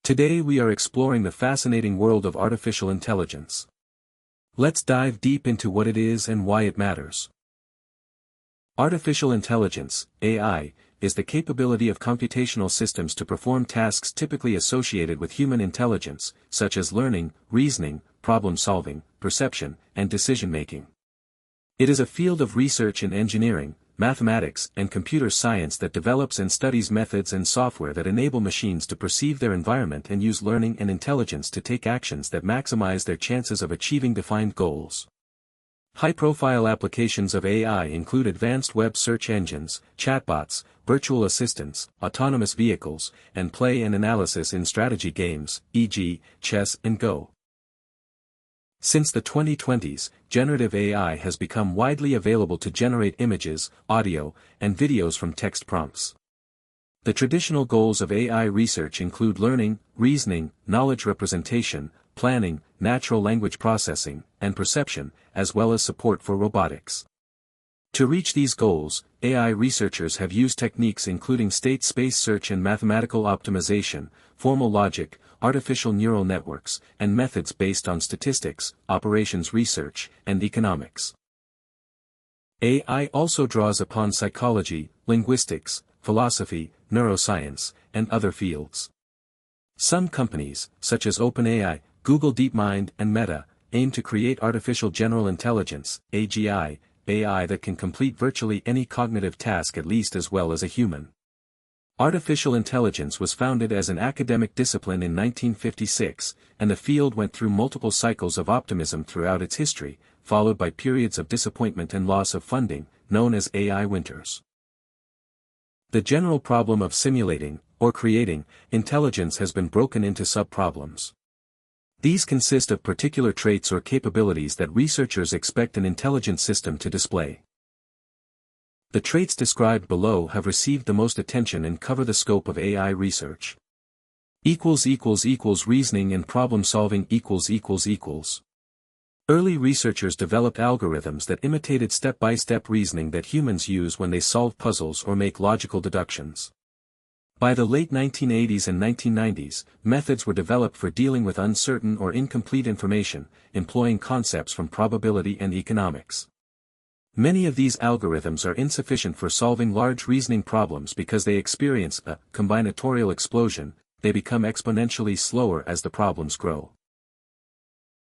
Today we are exploring the fascinating world of artificial intelligence. Let's dive deep into what it is and why it matters. Artificial intelligence, AI, is the capability of computational systems to perform tasks typically associated with human intelligence, such as learning, reasoning, problem-solving, perception, and decision-making. It is a field of research in engineering, mathematics, and computer science that develops and studies methods and software that enable machines to perceive their environment and use learning and intelligence to take actions that maximize their chances of achieving defined goals. High-profile applications of AI include advanced web search engines, chatbots, virtual assistants, autonomous vehicles, and play and analysis in strategy games, e.g., chess and Go. Since the 2020s, generative AI has become widely available to generate images, audio, and videos from text prompts. The traditional goals of AI research include learning, reasoning, knowledge representation, planning, natural language processing, and perception, as well as support for robotics. To reach these goals, AI researchers have used techniques including state space search and mathematical optimization, formal logic, artificial neural networks, and methods based on statistics, operations research, and economics. AI also draws upon psychology, linguistics, philosophy, neuroscience, and other fields. Some companies, such as OpenAI, Google DeepMind, and Meta, aim to create artificial general intelligence, AGI, AI that can complete virtually any cognitive task at least as well as a human. Artificial intelligence was founded as an academic discipline in 1956, and the field went through multiple cycles of optimism throughout its history, followed by periods of disappointment and loss of funding, known as AI winters. The general problem of simulating, or creating, intelligence has been broken into sub-problems. These consist of particular traits or capabilities that researchers expect an intelligent system to display. The traits described below have received the most attention and cover the scope of AI research. Reasoning and problem solving Early researchers developed algorithms that imitated step-by-step reasoning that humans use when they solve puzzles or make logical deductions. By the late 1980s and 1990s, methods were developed for dealing with uncertain or incomplete information, employing concepts from probability and economics. Many of these algorithms are insufficient for solving large reasoning problems because they experience a combinatorial explosion. They become exponentially slower as the problems grow.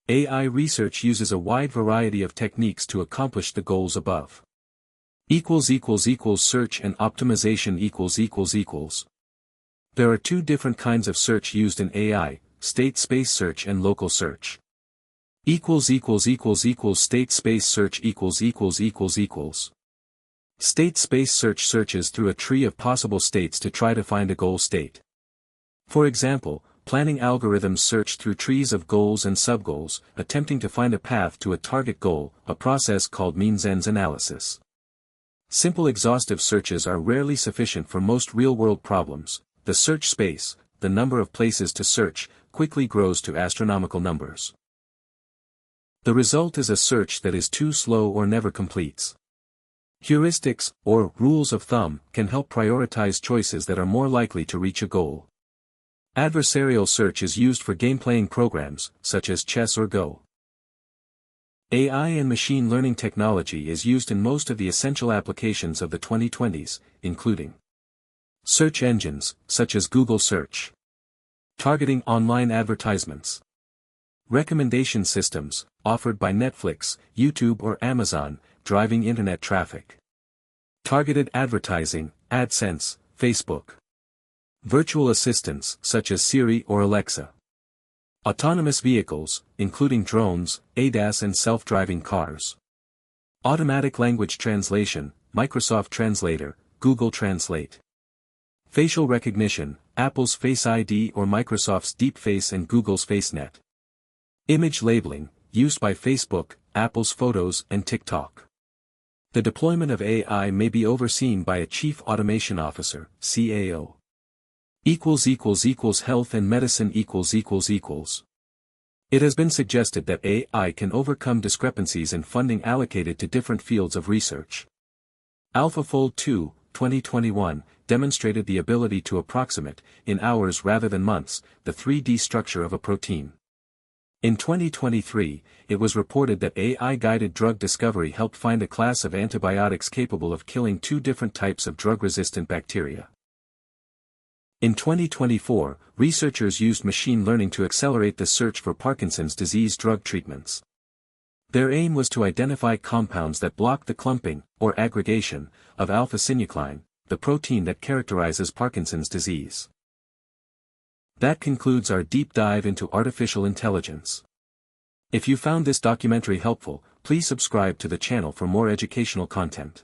AI research uses a wide variety of techniques to accomplish the goals above. Search and optimization There are two different kinds of search used in AI, state space search and local search. State space search State space search searches through a tree of possible states to try to find a goal state. For example, planning algorithms search through trees of goals and subgoals, attempting to find a path to a target goal, a process called means-ends analysis. Simple exhaustive searches are rarely sufficient for most real-world problems. The search space, the number of places to search, quickly grows to astronomical numbers. The result is a search that is too slow or never completes. Heuristics, or rules of thumb, can help prioritize choices that are more likely to reach a goal. Adversarial search is used for game-playing programs, such as chess or Go. AI and machine learning technology is used in most of the essential applications of the 2020s, including search engines, such as Google Search. Targeting online advertisements. Recommendation systems, offered by Netflix, YouTube or Amazon, driving internet traffic. Targeted advertising, AdSense, Facebook. Virtual assistants, such as Siri or Alexa. Autonomous vehicles, including drones, ADAS and self-driving cars. Automatic language translation, Microsoft Translator, Google Translate. Facial recognition, Apple's Face ID or Microsoft's DeepFace and Google's FaceNet. Image labeling, used by Facebook, Apple's Photos and TikTok. The deployment of AI may be overseen by a Chief Automation Officer, CAO. Health and medicine It has been suggested that AI can overcome discrepancies in funding allocated to different fields of research. AlphaFold 2, 2021, demonstrated the ability to approximate, in hours rather than months, the 3D structure of a protein. In 2023, it was reported that AI-guided drug discovery helped find a class of antibiotics capable of killing 2 different types of drug-resistant bacteria. In 2024, researchers used machine learning to accelerate the search for Parkinson's disease drug treatments. Their aim was to identify compounds that block the clumping, or aggregation, of alpha-synuclein, the protein that characterizes Parkinson's disease. That concludes our deep dive into artificial intelligence. If you found this documentary helpful, please subscribe to the channel for more educational content.